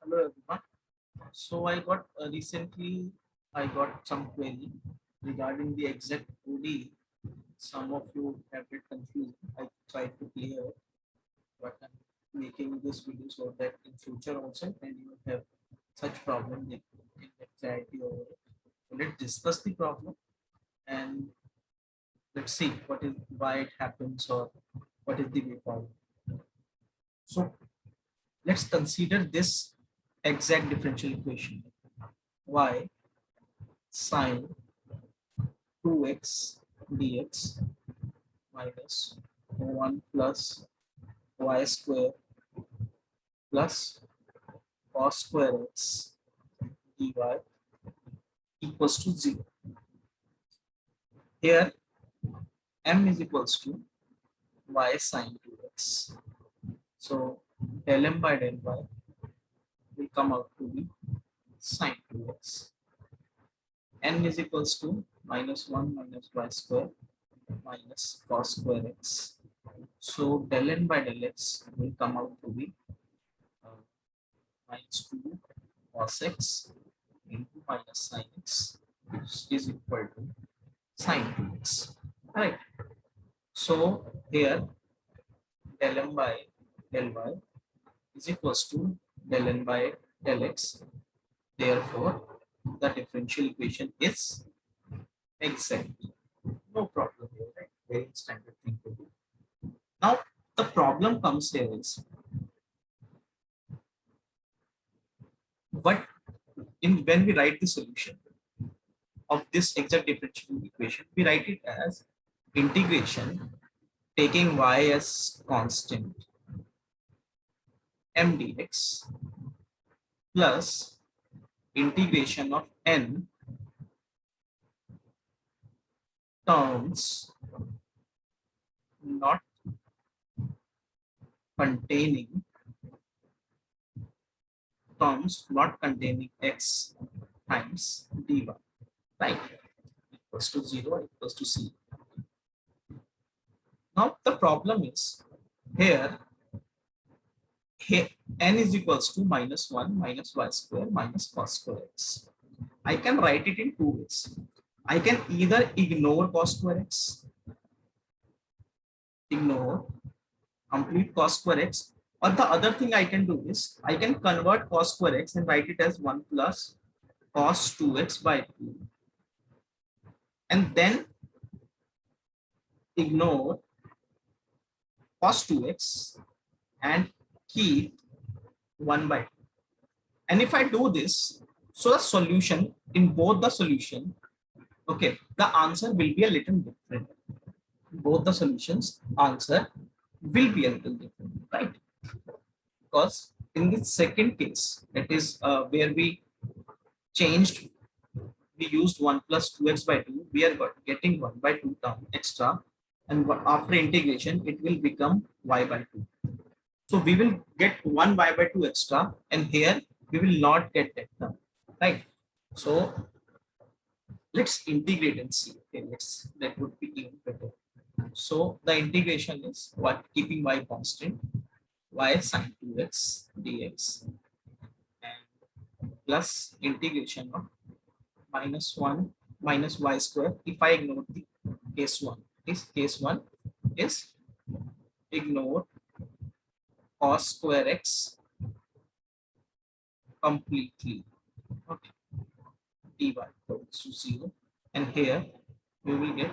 Hello everyone. So I got some query regarding the exact OD. Some of you have been confused. I tried to clear, but I'm making this video so that in future also when you have such problem with anxiety or let's discuss the problem and let's see what is why it happens or what is the way forward. So let's consider this exact differential equation. Y sine 2x dx minus 1 plus y square plus cos square x dy equals to 0. Here m is equals to y sine 2x. So del m by del y will come out to be sine 2x. N is equals to minus 1 minus y square minus cos square x. So del n by del x will come out to be minus 2 cos x into minus sin x, which is equal to sin 2x. Right. So here del m by del y is equals to del n by del x. Therefore, the differential equation is exactly. No problem here, right? Very standard thing to do. Now the problem comes here is what in when we write the solution of this exact differential equation, we write it as integration taking y as constant m dx plus integration of n terms not containing x times dy, right? Equals to 0 equals to c. Now the problem is here n is equals to minus 1 minus y square minus cos square x. I can write it in two ways. I can either ignore cos square x, ignore complete cos square x, or the other thing I can do is I can convert cos square x and write it as 1 plus cos 2x by 2 and then ignore cos 2x and keep 1 by 2. And if I do this, so the solution in both the solution, okay, the answer will be a little different. Both the solutions answer will be a little different, right? Because in the second case, that is where we changed, we used 1 plus 2x by 2, we are getting 1 by 2 term extra, and after integration, it will become y by 2. So we will get 1 y by 2 extra, and here we will not get that term, right? So let's integrate and see. Okay, that would be even better. So the integration is what? Keeping y constant, y sine 2x dx and plus integration of minus 1 minus y square. If I ignore the case 1, this case 1 is ignore cos square x completely. Okay, dy equals to 0, and here we will get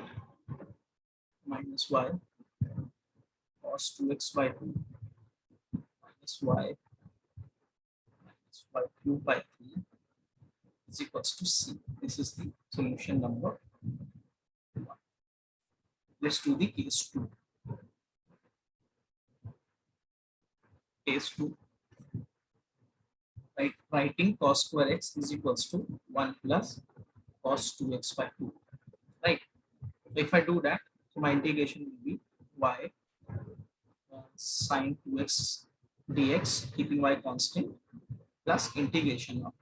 minus y cos 2x by 2 minus y minus y cube by 3 is equals to c. This is the solution number 1. Let's do the case 2. Case 2. Writing cos square x is equals to 1 plus cos 2x by 2. Right. So if I do that, so my integration will be y sine 2x dx, keeping y constant, plus integration of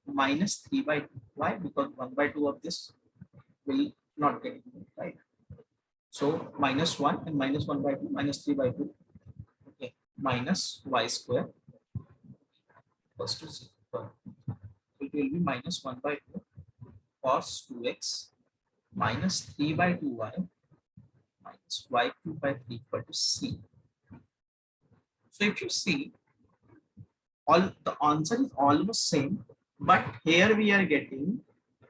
minus 3 by 2. Why? Because 1 by 2 of this will not get it, right? So minus 1 and minus 1 by 2 minus 3 by 2. Okay, minus y square equals to 0. It will be minus 1 by 2 cos 2x minus 3 by 2y minus y cube by 3 equal to c. So if you see, all the answer is almost same, but here we are getting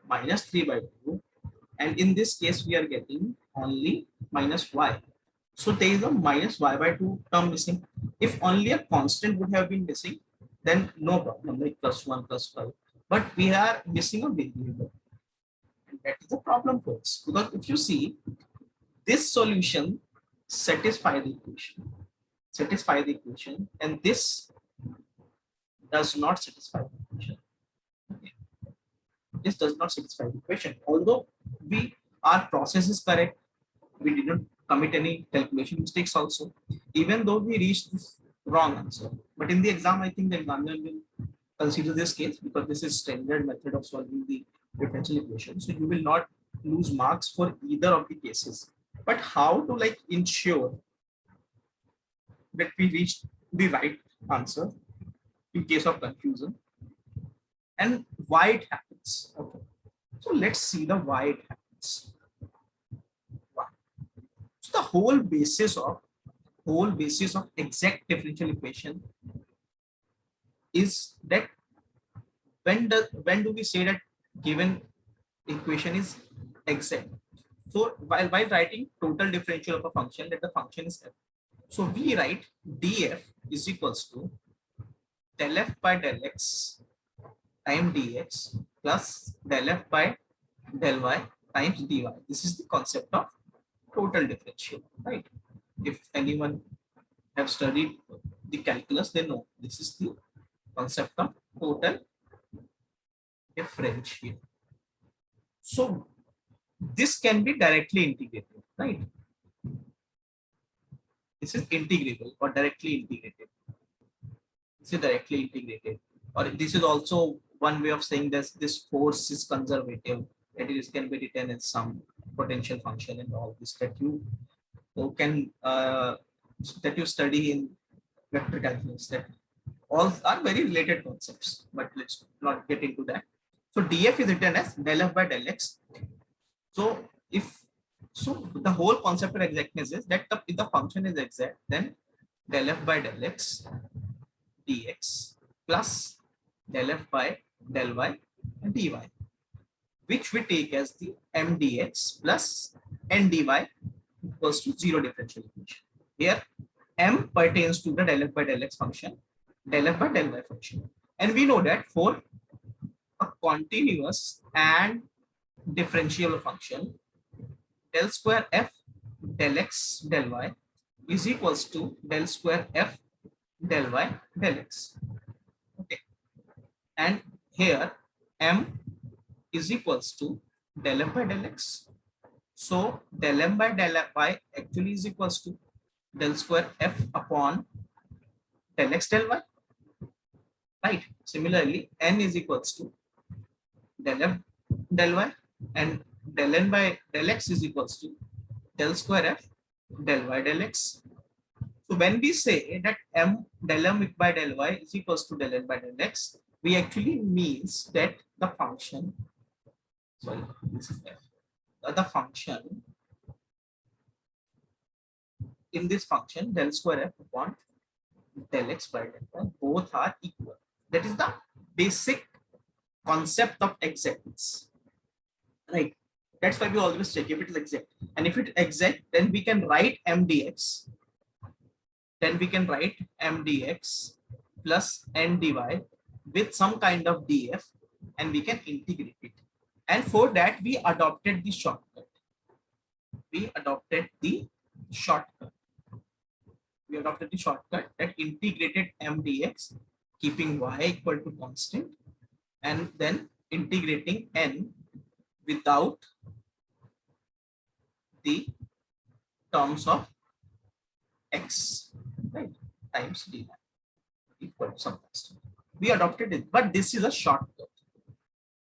minus 3 by 2, and in this case we are getting only minus y. So there is a minus y by 2 term missing. If only a constant would have been missing, then no problem, like plus 1 plus 5. But we are missing a variable, and that is the problem for us, because if you see, this solution satisfy the equation, and this does not satisfy the equation. This does not satisfy the equation. Although our process is correct, we did not commit any calculation mistakes also, even though we reached this wrong answer. But in the exam, I think the examiner will consider this case, because this is standard method of solving the differential equation. So you will not lose marks for either of the cases. But how to like ensure that we reach the right answer in case of confusion, and why it happens. Okay, so let's see the why it happens. Why? So the whole basis of exact differential equation is that when do we say that given equation is exact? So while writing total differential of a function, that the function is f. So we write df is equals to del f by del x time dx plus del f by del y times dy. This is the concept of total differential, right? If anyone have studied the calculus, they know this is the concept of total differential. So this can be directly integrated, right? This is integrable or directly integrated. This is directly integrated, or this is also one way of saying that this force is conservative. That is, can be written as some potential function and all this that you can that you study in vector calculus. That all are very related concepts, but let's not get into that. So df is written as del f by del x. So the whole concept of exactness is that if the function is exact, then del f by del x dx plus del f by del y and dy, which we take as the mdx plus ndy equals to 0 differential equation. Here m pertains to the del f by del x function, del f by del y function, and we know that for a continuous and differentiable function, del square f del x del y is equals to del square f del y del x. Okay, and here m is equals to del f by del x. So del m by del y actually is equals to del square f upon del x del y, right? Similarly, n is equals to del f del y, and del n by del x is equals to del square f del y del x. So when we say that del m by del y is equals to del n by del x, we actually means that the function, sorry, this is f, the function in this function del square f upon del x by del y, both are equal. That is the basic concept of exactness, right? That's why we always check if it is exact, and if it is exact, then we can write mdx. Then we can write mdx plus ndy with some kind of df, and we can integrate it. And for that, we adopted the shortcut. We adopted the shortcut that integrated mdx, keeping y equal to constant, and then integrating n without the terms of x, right, times dy equal to some constant. We adopted it, but this is a shortcut.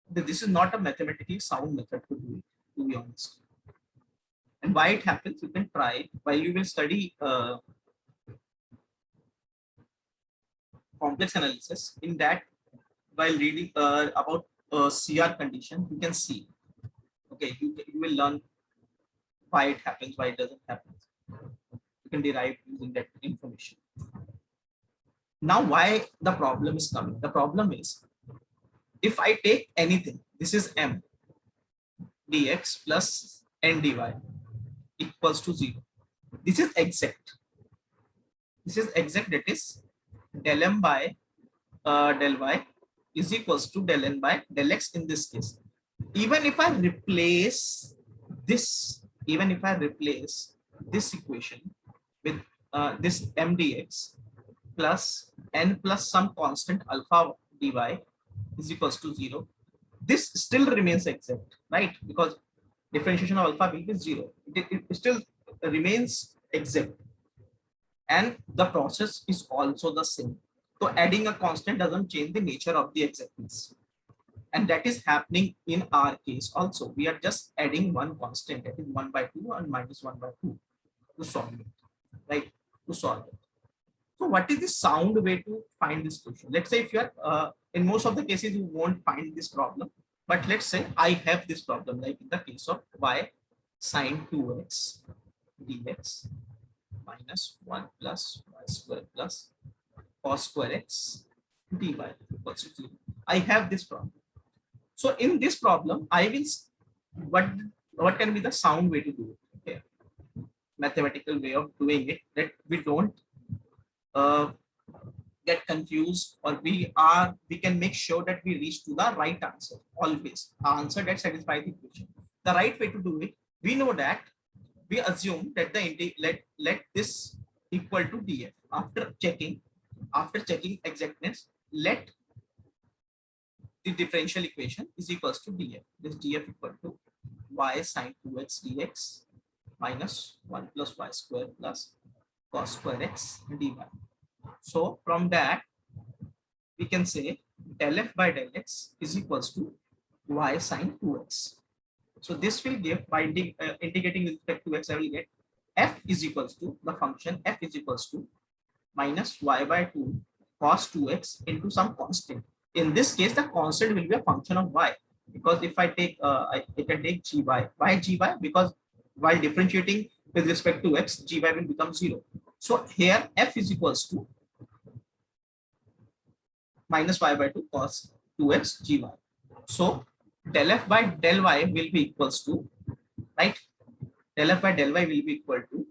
This is not a mathematically sound method to do it, to be honest. And why it happens, you can try it while you will study complex analysis. In that, while reading about CR condition, you can see, okay, you will learn why it happens, why it doesn't happen. You can derive using that information. Now, why the problem is coming? The problem is, if I take anything, this is m dx plus n dy equals to 0. This is exact. This is exact. That is del m by del y is equals to del n by del x in this case. Even if I replace this, even if I replace this equation with this m dx plus n plus some constant alpha dy is equals to 0, this still remains exact, right? Because differentiation of alpha will be 0. It still remains exact, and the process is also the same. So adding a constant doesn't change the nature of the exactness, and that is happening in our case also. We are just adding one constant, that is 1 by 2 and minus 1 by 2 to solve it, right? To solve it. So what is the sound way to find this question? Let's say if you are in most of the cases you won't find this problem, but let's say I have this problem, like in the case of y sine 2x dx minus 1 plus y square plus cos square x dy equals to 0. I have this problem. So in this problem, I will what what can be the sound way to do it? Okay, mathematical way of doing it that we don't get confused, or we can make sure that we reach to the right answer, always answer that satisfies the equation. The right way to do it, we know that we assume that the let this equal to df. After checking exactness, let the differential equation is equals to df. This df equal to y sine 2x dx minus 1 plus y square plus cos square x dy. So from that, we can say del f by del x is equals to y sine 2x. So this will give, by integrating with respect to x, I will get f is equals to the function f is equals to minus y by 2 cos 2x into some constant. In this case, the constant will be a function of y, because if I take I can take gy. Why gy? Because while differentiating with respect to x, gy will become 0. So here f is equals to minus y by 2 cos 2x gy. So del f by del y will be equals to, right? Del f by del y will be equal to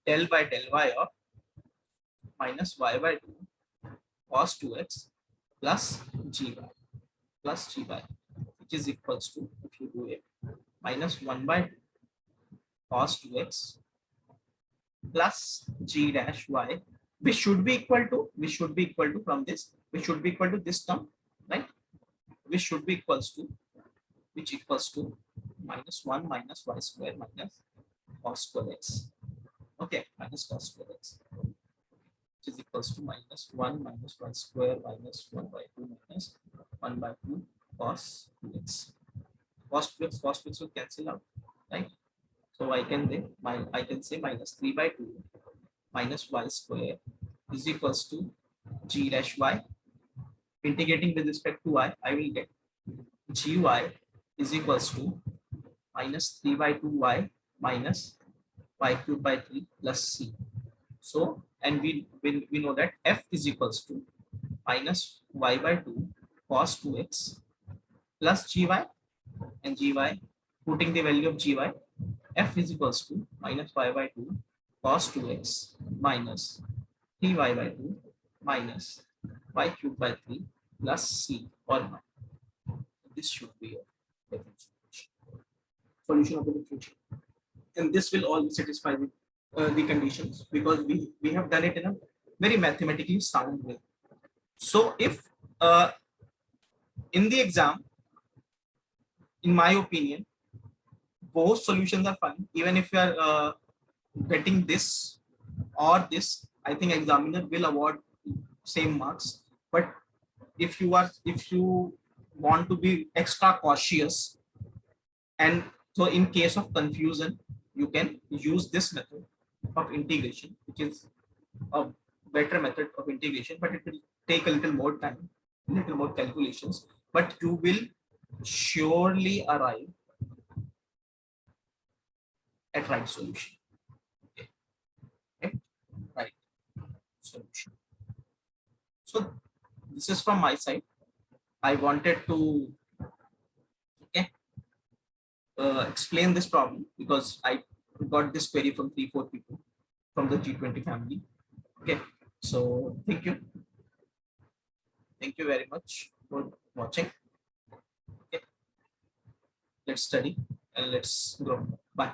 del by del y of minus y by 2 cos 2x plus gy, which is equals to, if you do it, minus 1 by 2 cos 2x plus g dash y, which should be equal to from this, which should be equal to this term, right? Which should be equals to, which equals to minus 1 minus y square minus cos square x. Okay, minus cos square x, which is equals to minus 1 minus y square minus 1 by 2 minus 1 by 2 cos 2x. Cos 2x will cancel out, right? So I can say minus 3 by 2 minus y square is equals to g dash y. Integrating with respect to y, I will get gy is equals to minus 3 by 2y minus y cubed by 3 plus c. So, and we know that f is equals to minus y by 2 cos 2x plus gy, and gy, putting the value of gy, f is equals to minus y by 2 cos 2x minus 3y by 2 minus y cubed by 3 plus c, or 1. This should be a solution of the differential, and this will all satisfy the conditions, because we have done it in a very mathematically sound way. So if in the exam, in my opinion, both solutions are fine. Even if you are getting this or this, I think examiner will award same marks. But if you want to be extra cautious, and so in case of confusion, you can use this method of integration, which is a better method of integration, but it will take a little more time, little more calculations, but you will surely arrive at right solution. Okay. Okay. Right solution. So this is from my side. I wanted to, okay, explain this problem because I got this query from 3-4 people from the G20 family. Okay, so thank you very much for watching. Okay, let's study and let's grow. Bye.